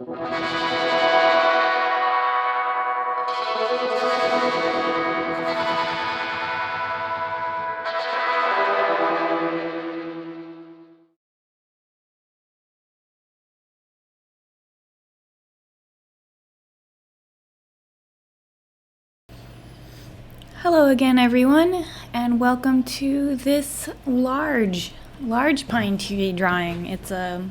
Hello again, everyone, and welcome to this large pine tree drawing. It's a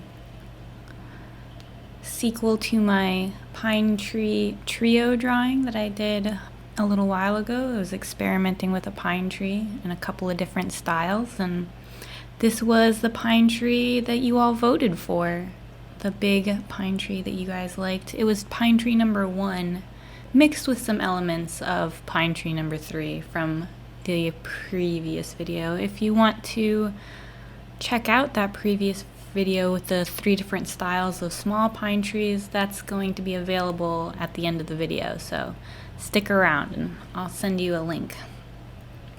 sequel to my pine tree trio drawing that I did a little while ago. I was experimenting with a pine tree in a couple of different styles, and this was the pine tree that you all voted for, the big pine tree that you guys liked. It was pine tree number 1. Mixed with some elements of pine tree number 3 from the previous video. If you want to check out that previous video with the 3 different styles of small pine trees, that's going to be available at the end of the video, so stick around and I'll send you a link.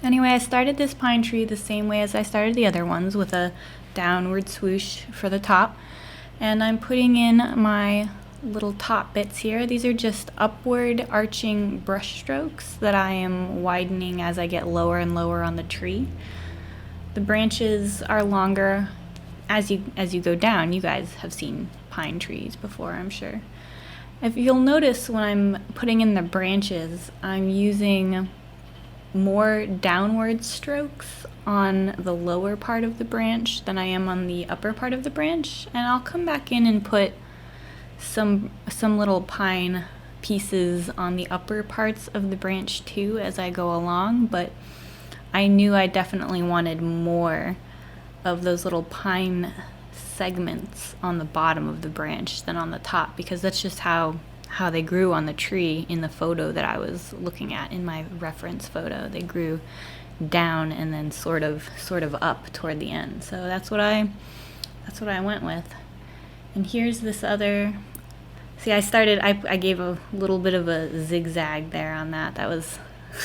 Anyway, I started this pine tree the same way as I started the other ones, with a downward swoosh for the top, and I'm putting in my little top bits here. These are just upward arching brush strokes that I am widening as I get lower and lower on the tree. The branches are longer as you go down. You guys have seen pine trees before, I'm sure. If you'll notice, when I'm putting in the branches, I'm using more downward strokes on the lower part of the branch than I am on the upper part of the branch, and I'll come back in and put some little pine pieces on the upper parts of the branch too as I go along, but I knew I definitely wanted more of those little pine segments on the bottom of the branch than on the top, because that's just how they grew on the tree in the photo that I was looking at in my reference photo. They grew down and then sort of up toward the end. So that's what I went with. And here's this other, see, I gave a little bit of a zigzag there on that. That was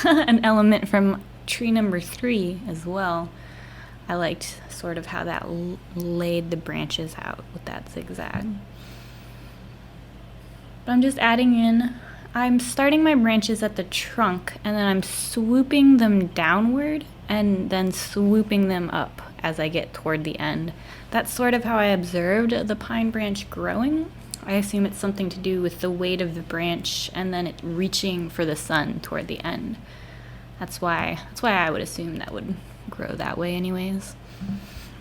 an element from tree number 3 as well. I liked sort of how that laid the branches out with that zigzag. But I'm just adding in, I'm starting my branches at the trunk, and then I'm swooping them downward and then swooping them up as I get toward the end. That's sort of how I observed the pine branch growing. I assume it's something to do with the weight of the branch and then it reaching for the sun toward the end. That's why I would assume that would grow that way anyways.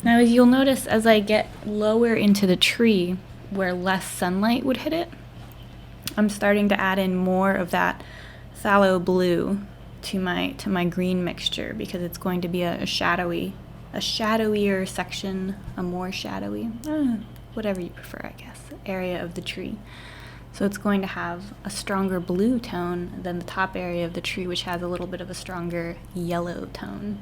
Now, as you'll notice, as I get lower into the tree where less sunlight would hit it, I'm starting to add in more of that phthalo blue to my green mixture, because it's going to be a shadowier section, a more shadowy, whatever you prefer, I guess, area of the tree. So it's going to have a stronger blue tone than the top area of the tree, which has a little bit of a stronger yellow tone.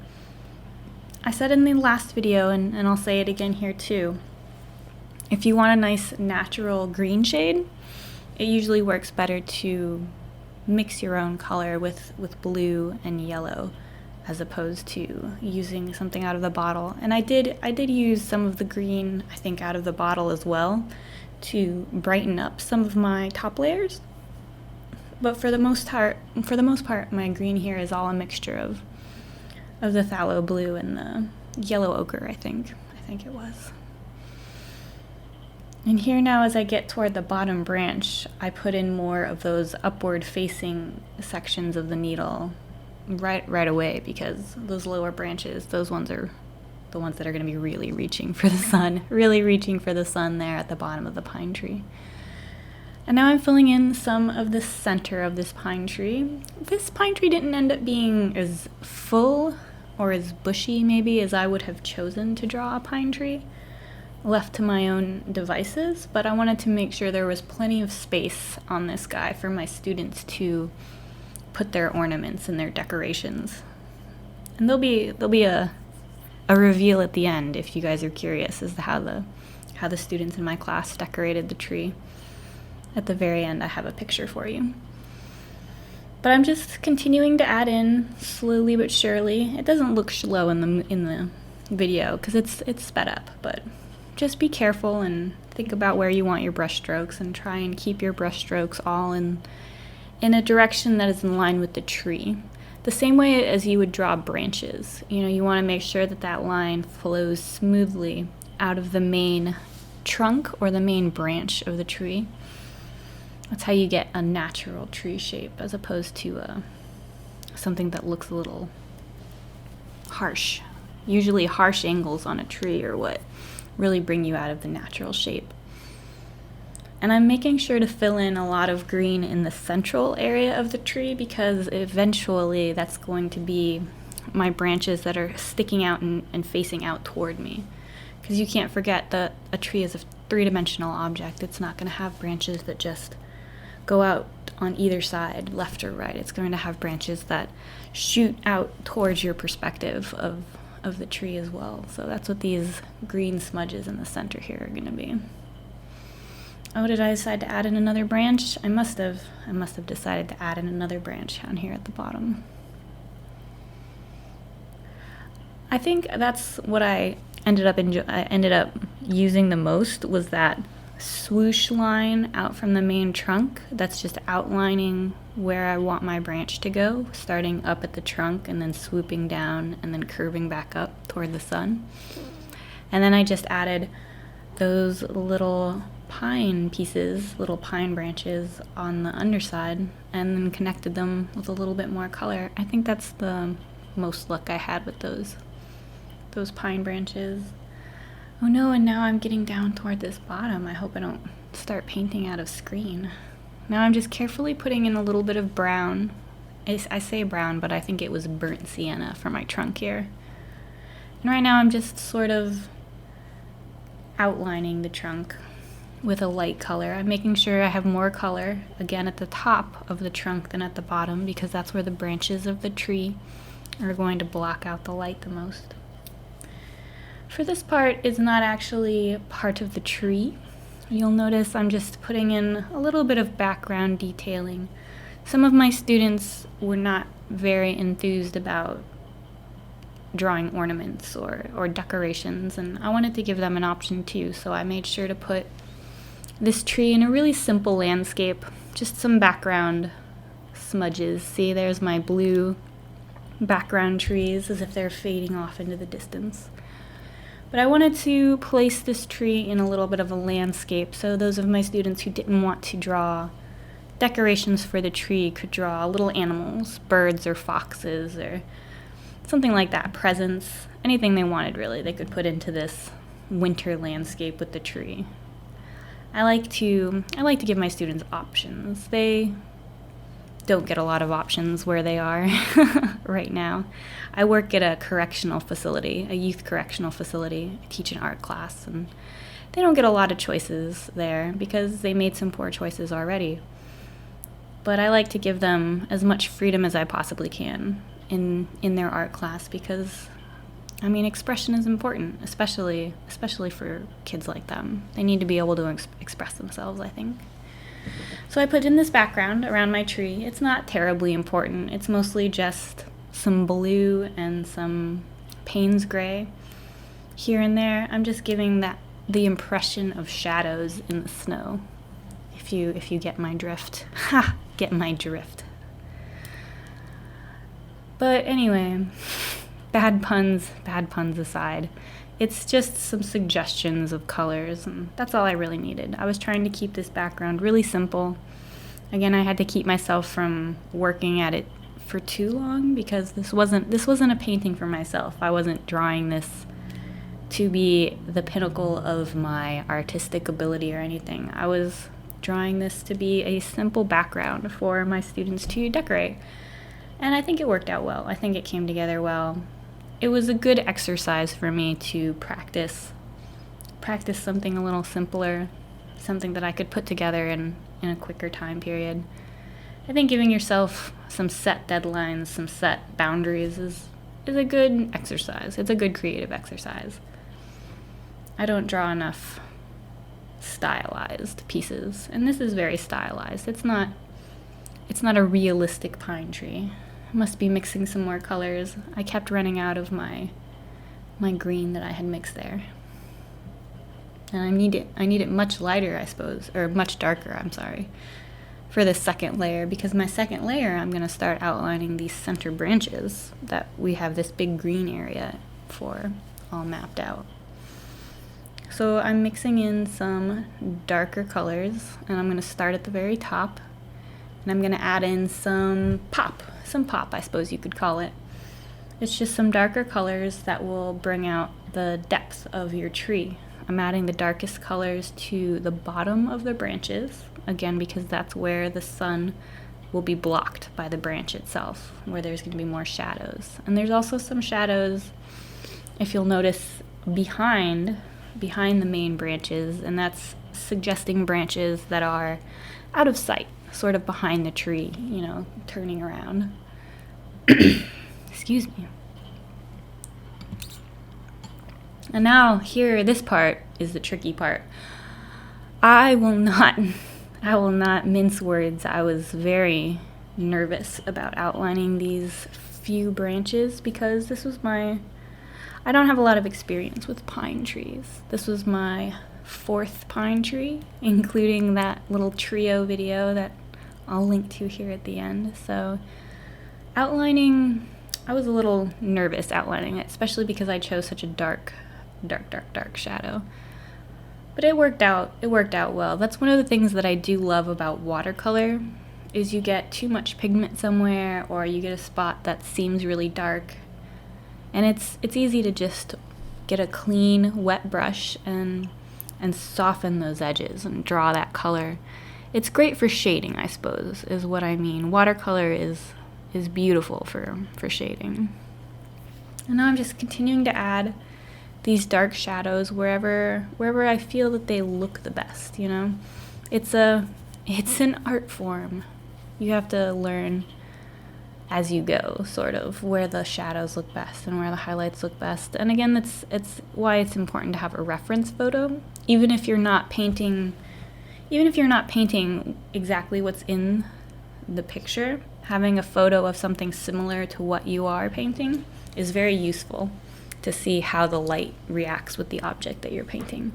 I said in the last video, and I'll say it again here too, if you want a nice natural green shade, it usually works better to mix your own color with blue and yellow, as opposed to using something out of the bottle. And I did use some of the green, I think, out of the bottle as well, to brighten up some of my top layers. But for the most part, my green here is all a mixture of the phthalo blue and the yellow ochre, I think it was. And here now, as I get toward the bottom branch, I put in more of those upward facing sections of the needle right away, because those lower branches, those ones are the ones that are going to be really reaching for the sun there at the bottom of the pine tree. And now I'm filling in some of the center of this pine tree. This pine tree didn't end up being as full or as bushy maybe as I would have chosen to draw a pine tree, left to my own devices, but I wanted to make sure there was plenty of space on this guy for my students to put their ornaments and their decorations. And there'll be a reveal at the end if you guys are curious as to how the students in my class decorated the tree. At the very end, I have a picture for you. But I'm just continuing to add in slowly but surely. It doesn't look slow in the video because it's sped up, but just be careful and think about where you want your brush strokes and try and keep your brush strokes all in a direction that is in line with the tree. The same way as you would draw branches. You want to make sure that that line flows smoothly out of the main trunk or the main branch of the tree. That's how you get a natural tree shape as opposed to something that looks a little harsh. Usually harsh angles on a tree are what really bring you out of the natural shape. And I'm making sure to fill in a lot of green in the central area of the tree because eventually that's going to be my branches that are sticking out and facing out toward me. Because you can't forget that a tree is a three-dimensional object. It's not going to have branches that just go out on either side, left or right. It's going to have branches that shoot out towards your perspective of the tree as well. So that's what these green smudges in the center here are going to be. Oh, did I decide to add in another branch? I must have decided to add in another branch down here at the bottom. I think that's what I ended up using the most was that swoosh line out from the main trunk. That's just outlining where I want my branch to go, starting up at the trunk and then swooping down and then curving back up toward the sun. And then I just added those little pine pieces, little pine branches on the underside, and then connected them with a little bit more color. I think that's the most luck I had with those pine branches. Oh no, and now I'm getting down toward this bottom. I hope I don't start painting out of screen. Now I'm just carefully putting in a little bit of brown. I say brown, but I think it was burnt sienna for my trunk here. And right now I'm just sort of outlining the trunk with a light color. I'm making sure I have more color, again, at the top of the trunk than at the bottom, because that's where the branches of the tree are going to block out the light the most. For this part, it's not actually part of the tree. You'll notice I'm just putting in a little bit of background detailing. Some of my students were not very enthused about drawing ornaments or decorations, and I wanted to give them an option too, so I made sure to put this tree in a really simple landscape, just some background smudges. See, there's my blue background trees as if they're fading off into the distance. But I wanted to place this tree in a little bit of a landscape, so those of my students who didn't want to draw decorations for the tree could draw little animals, birds or foxes or something like that, presents, anything they wanted really, they could put into this winter landscape with the tree. I like to give my students options. They don't get a lot of options where they are right now. I work at a correctional facility, a youth correctional facility. I teach an art class, and they don't get a lot of choices there because they made some poor choices already. But I like to give them as much freedom as I possibly can in their art class because, I mean, expression is important, especially for kids like them. They need to be able to express themselves, I think. So I put in this background around my tree. It's not terribly important. It's mostly just some blue and some Payne's gray here and there. I'm just giving the impression of shadows in the snow. If you get my drift. Ha! Get my drift. But anyway, bad puns aside, it's just some suggestions of colors, and that's all I really needed. I was trying to keep this background really simple. Again, I had to keep myself from working at it for too long because this wasn't a painting for myself. I wasn't drawing this to be the pinnacle of my artistic ability or anything. I was drawing this to be a simple background for my students to decorate. And I think it worked out well. I think it came together well. It was a good exercise for me to practice something a little simpler, something that I could put together in a quicker time period. I think giving yourself some set deadlines, some set boundaries is a good exercise. It's a good creative exercise. I don't draw enough stylized pieces, and this is very stylized. It's not a realistic pine tree. I must be mixing some more colors. I kept running out of my green that I had mixed there. And I need it much lighter, I suppose, or much darker, I'm sorry, for the second layer, because my second layer, I'm going to start outlining these center branches that we have this big green area for all mapped out. So I'm mixing in some darker colors, and I'm going to start at the very top, and I'm going to add in some pop, I suppose you could call it. It's just some darker colors that will bring out the depth of your tree. I'm adding the darkest colors to the bottom of the branches, again, because that's where the sun will be blocked by the branch itself, where there's going to be more shadows. And there's also some shadows, if you'll notice, behind the main branches, and that's suggesting branches that are out of sight, sort of behind the tree, turning around. Excuse me. And now here, this part is the tricky part. I will not mince words. I was very nervous about outlining these few branches because I don't have a lot of experience with pine trees. This was my 4th pine tree, including that little trio video that I'll link to here at the end. So outlining, I was a little nervous outlining it, especially because I chose such a dark shadow. But it worked out well. That's one of the things that I do love about watercolor, is you get too much pigment somewhere, or you get a spot that seems really dark. And it's easy to just get a clean, wet brush and soften those edges and draw that color. It's great for shading, I suppose, is what I mean. Watercolor is beautiful for shading. And now I'm just continuing to add these dark shadows wherever I feel that they look the best, It's an art form. You have to learn as you go, sort of, where the shadows look best and where the highlights look best. And again, it's why it's important to have a reference photo, even if you're not painting exactly what's in the picture. Having a photo of something similar to what you are painting is very useful to see how the light reacts with the object that you're painting.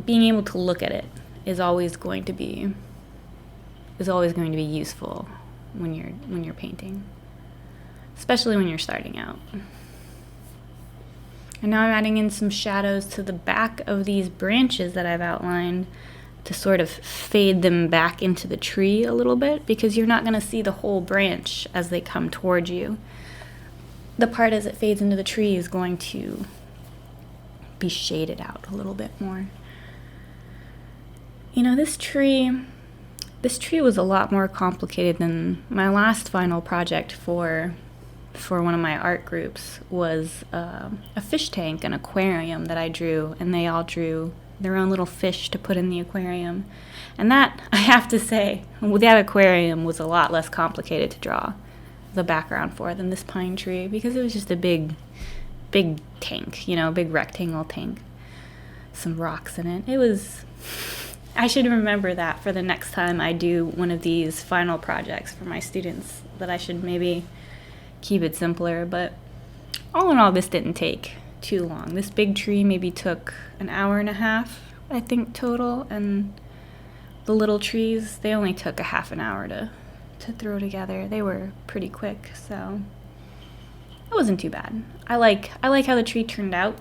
Being able to look at it is always going to be useful when you're painting, especially when you're starting out. And now I'm adding in some shadows to the back of these branches that I've outlined to sort of fade them back into the tree a little bit, because you're not going to see the whole branch as they come towards you. The part as it fades into the tree is going to be shaded out a little bit more. This tree was a lot more complicated than my last final project for one of my art groups. Was a fish tank, an aquarium that I drew, and they all drew their own little fish to put in the aquarium. And that, I have to say, that aquarium was a lot less complicated to draw the background for than this pine tree, because it was just a big tank, big rectangle tank, some rocks in it. I should remember that for the next time I do one of these final projects for my students, that I should maybe keep it simpler. But all in all, this didn't take too long. This big tree maybe took an hour and a half, I think, total, and the little trees, they only took a half an hour to throw together. They were pretty quick, so it wasn't too bad. I like how the tree turned out.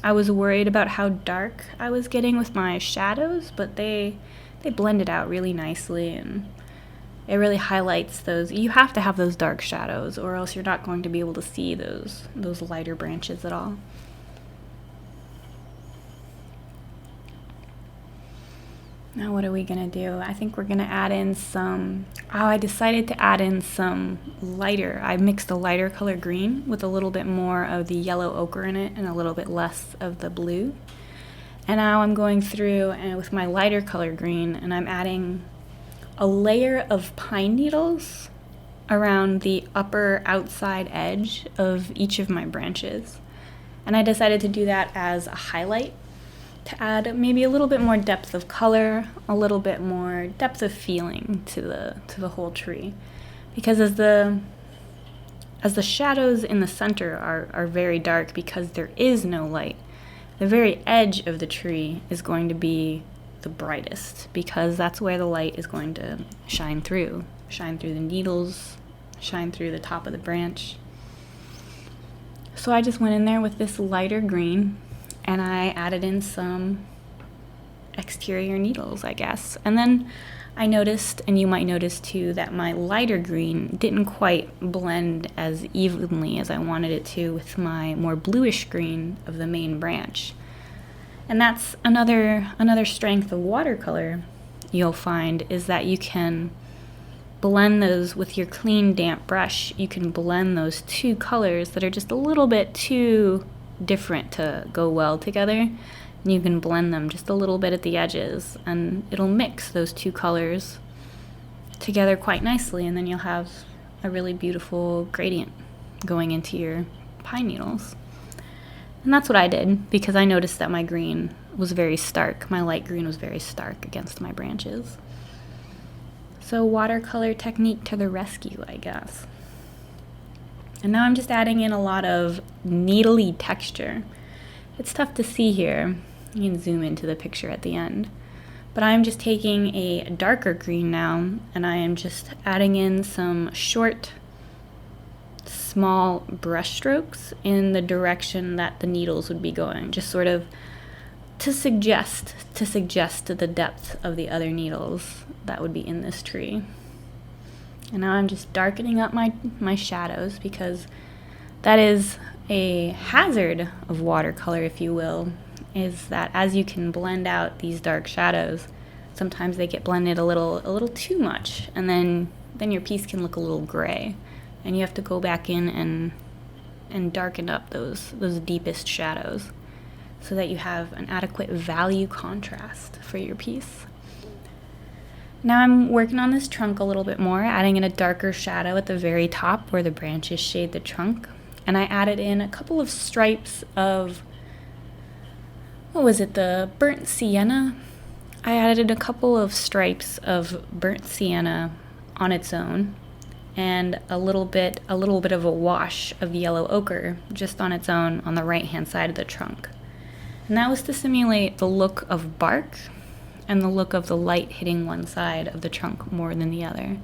I was worried about how dark I was getting with my shadows, but they blended out really nicely, and it really highlights those. You have to have those dark shadows, or else you're not going to be able to see those lighter branches at all. Now what are we going to do? I think we're going to add in I decided to add in some lighter. I mixed a lighter color green with a little bit more of the yellow ochre in it and a little bit less of the blue. And now I'm going through and with my lighter color green, and I'm adding a layer of pine needles around the upper outside edge of each of my branches. And I decided to do that as a highlight, to add maybe a little bit more depth of color, a little bit more depth of feeling to the whole tree. Because as the shadows in the center are very dark because there is no light, the very edge of the tree is going to be the brightest, because that's where the light is going to shine through the needles, shine through the top of the branch. So I just went in there with this lighter green, and I added in some exterior needles, I guess. And then I noticed, and you might notice too, that my lighter green didn't quite blend as evenly as I wanted it to with my more bluish green of the main branch. And that's another strength of watercolor you'll find, is that you can blend those with your clean, damp brush. You can blend those two colors that are just a little bit too different to go well together. And you can blend them just a little bit at the edges, and it'll mix those two colors together quite nicely, and then you'll have a really beautiful gradient going into your pine needles. And that's what I did, because I noticed that my green was very stark. My light green was very stark against my branches. So watercolor technique to the rescue, I guess. And now I'm just adding in a lot of needly texture. It's tough to see here. You can zoom into the picture at the end. But I'm just taking a darker green now, and I am just adding in some short, small brush strokes in the direction that the needles would be going, just sort of to suggest the depth of the other needles that would be in this tree. And now I'm just darkening up my shadows, because that is a hazard of watercolor, if you will, is that as you can blend out these dark shadows, sometimes they get blended a little too much, and then your piece can look a little gray. And you have to go back in and darken up those deepest shadows so that you have an adequate value contrast for your piece. Now I'm working on this trunk a little bit more, adding in a darker shadow at the very top where the branches shade the trunk. And I added in a couple of stripes of, the burnt sienna? I added a couple of stripes of burnt sienna on its own, and a little bit of a wash of yellow ochre just on its own on the right hand side of the trunk. And that was to simulate the look of bark and the look of the light hitting one side of the trunk more than the other.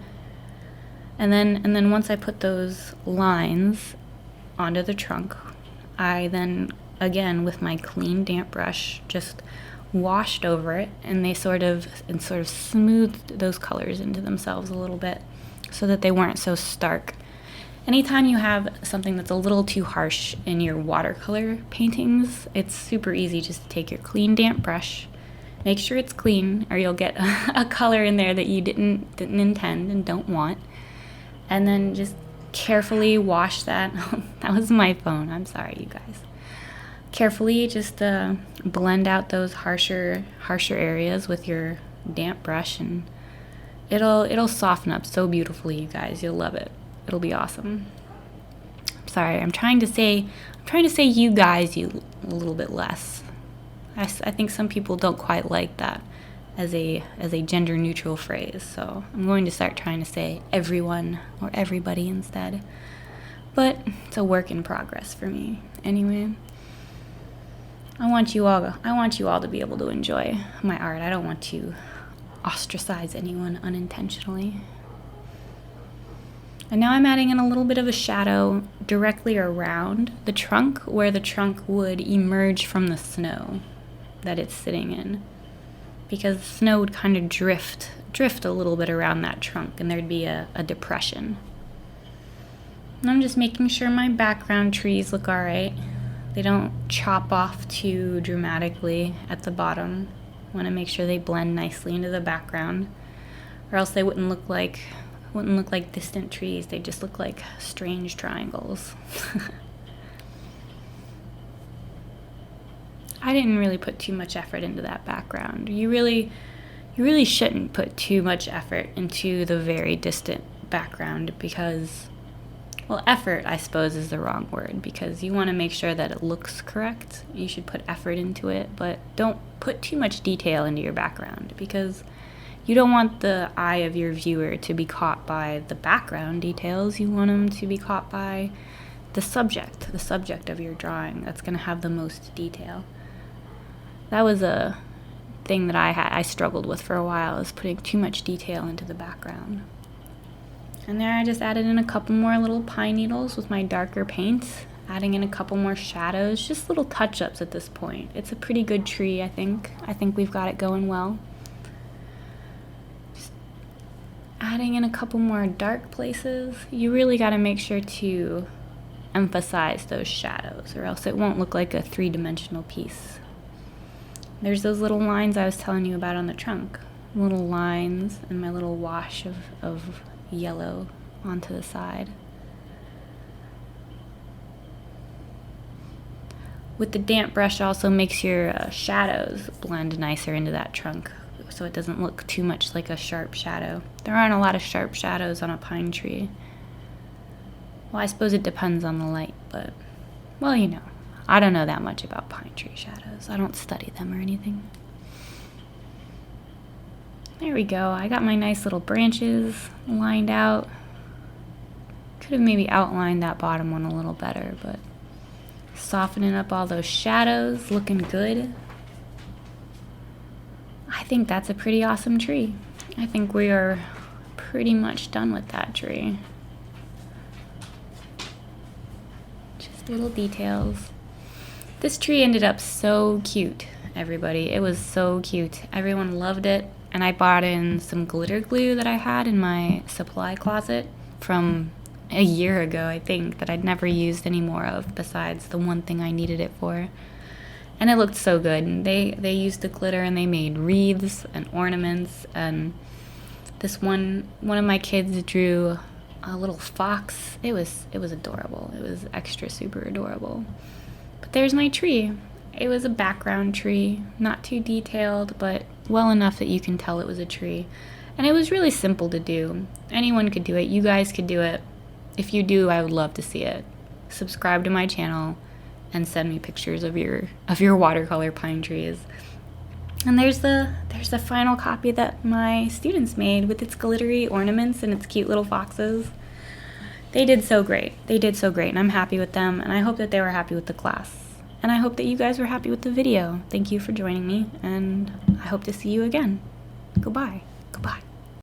And then once I put those lines onto the trunk, I then again with my clean damp brush just washed over it, and they sort of smoothed those colors into themselves a little bit, so that they weren't so stark. Anytime you have something that's a little too harsh in your watercolor paintings, it's super easy just to take your clean damp brush, make sure it's clean, or you'll get a color in there that you didn't intend and don't want, and then just carefully wash that. That was my phone, I'm sorry you guys. Carefully just blend out those harsher areas with your damp brush, and it'll soften up so beautifully, you guys. You'll love it. It'll be awesome. I'm sorry. I'm trying to say you guys a little bit less. I think some people don't quite like that as a gender neutral phrase. So I'm going to start trying to say everyone or everybody instead. But it's a work in progress for me. Anyway, I want you all to be able to enjoy my art. I don't want to ostracize anyone unintentionally. And now I'm adding in a little bit of a shadow directly around the trunk, where the trunk would emerge from the snow that it's sitting in, because the snow would kind of drift a little bit around that trunk, and there'd be a depression. And I'm just making sure my background trees look all right. They don't chop off too dramatically at the bottom. I want to make sure they blend nicely into the background, or else they wouldn't look like distant trees. They just look like strange triangles. I didn't really put too much effort into that background. You really shouldn't put too much effort into the very distant background, because, well, effort, I suppose, is the wrong word, because you want to make sure that it looks correct. You should put effort into it, but don't put too much detail into your background, because you don't want the eye of your viewer to be caught by the background details. You want them to be caught by the subject of your drawing. That's going to have the most detail. That was a thing that I struggled with for a while, is putting too much detail into the background. And there I just added in a couple more little pine needles with my darker paint, adding in a couple more shadows, just little touch-ups at this point. It's a pretty good tree, I think. I think we've got it going well. Just adding in a couple more dark places. You really got to make sure to emphasize those shadows, or else it won't look like a three-dimensional piece. There's those little lines I was telling you about on the trunk. Little lines and my little wash of yellow onto the side. With the damp brush also makes your shadows blend nicer into that trunk, so it doesn't look too much like a sharp shadow. There aren't a lot of sharp shadows on a pine tree. Well, I suppose it depends on the light, but, well, you know, I don't know that much about pine tree shadows. I don't study them or anything. There we go. I got my nice little branches lined out. Could have maybe outlined that bottom one a little better, but softening up all those shadows, looking good. I think that's a pretty awesome tree. I think we are pretty much done with that tree. Just little details. This tree ended up so cute, everybody. It was so cute. Everyone loved it. And I bought in some glitter glue that I had in my supply closet from a year ago, I think, that I'd never used any more of besides the one thing I needed it for. And it looked so good. And they used the glitter and they made wreaths and ornaments. And this one of my kids drew a little fox. It was adorable. It was extra super adorable. But there's my tree. It was a background tree, not too detailed, but well enough that you can tell it was a tree. And it was really simple to do. Anyone could do it. You guys could do it. If you do, I would love to see it. Subscribe to my channel and send me pictures of your watercolor pine trees. And there's the final copy that my students made with its glittery ornaments and its cute little foxes. They did so great. They did so great, and I'm happy with them, and I hope that they were happy with the class. And I hope that you guys were happy with the video. Thank you for joining me, and I hope to see you again. Goodbye.